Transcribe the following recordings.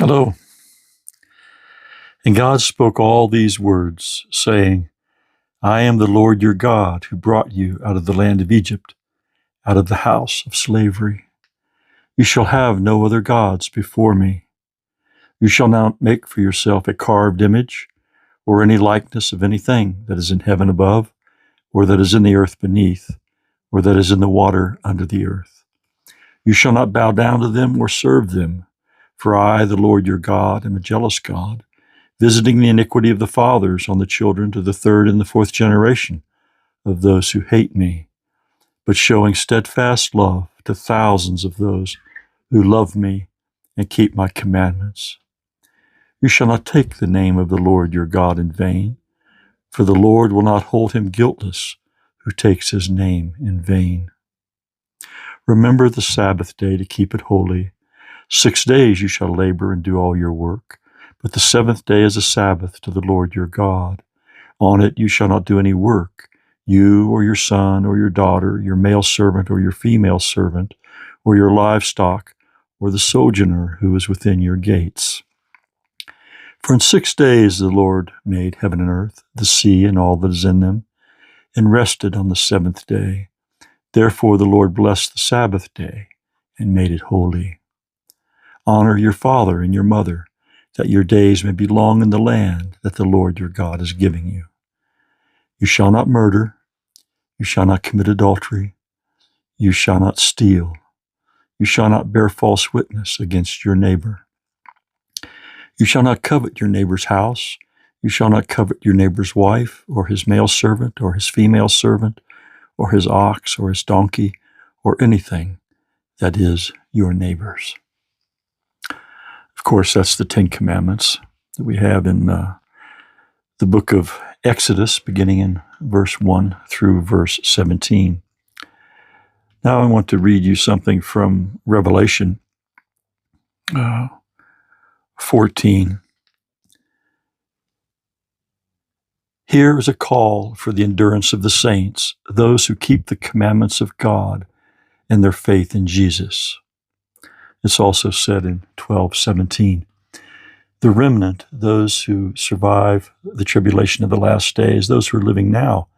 Hello. And God spoke all these words, saying, I am the Lord your God, who brought you out of the land of Egypt, out of the house of slavery. You shall have no other gods before me. You shall not make for yourself a carved image, or any likeness of anything that is in heaven above, or that is in the earth beneath, or that is in the water under the earth. You shall not bow down to them or serve them, for I, the Lord your God, am a jealous God, visiting the iniquity of the fathers on the children to the third and the fourth generation of those who hate me, but showing steadfast love to thousands of those who love me and keep my commandments. You shall not take the name of the Lord your God in vain, for the Lord will not hold him guiltless who takes his name in vain. Remember the Sabbath day to keep it holy. 6 days you shall labor and do all your work, but the seventh day is a Sabbath to the Lord your God. On it you shall not do any work, you or your son or your daughter, your male servant or your female servant, or your livestock, or the sojourner who is within your gates. For in 6 days the Lord made heaven and earth, the sea and all that is in them, and rested on the seventh day. Therefore the Lord blessed the Sabbath day and made it holy. Honor your father and your mother, that your days may be long in the land that the Lord your God is giving you. You shall not murder. You shall not commit adultery. You shall not steal. You shall not bear false witness against your neighbor. You shall not covet your neighbor's house. You shall not covet your neighbor's wife, or his male servant, or his female servant, or his ox, or his donkey, or anything that is your neighbor's. Of course, that's the Ten Commandments that we have in the book of Exodus, beginning in verse 1 through verse 17. Now I want to read you something from Revelation 14. Here is a call for the endurance of the saints, those who keep the commandments of God and their faith in Jesus. It's also said in 12:17. The remnant, those who survive the tribulation of the last days, those who are living now,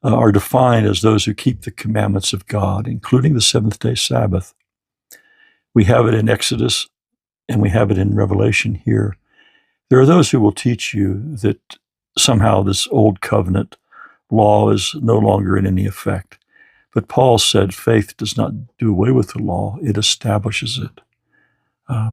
are defined as those who keep the commandments of God, including the seventh-day Sabbath. We have it in Exodus, and we have it in Revelation here. There are those who will teach you that somehow this old covenant law is no longer in any effect. But Paul said faith does not do away with the law, it establishes it.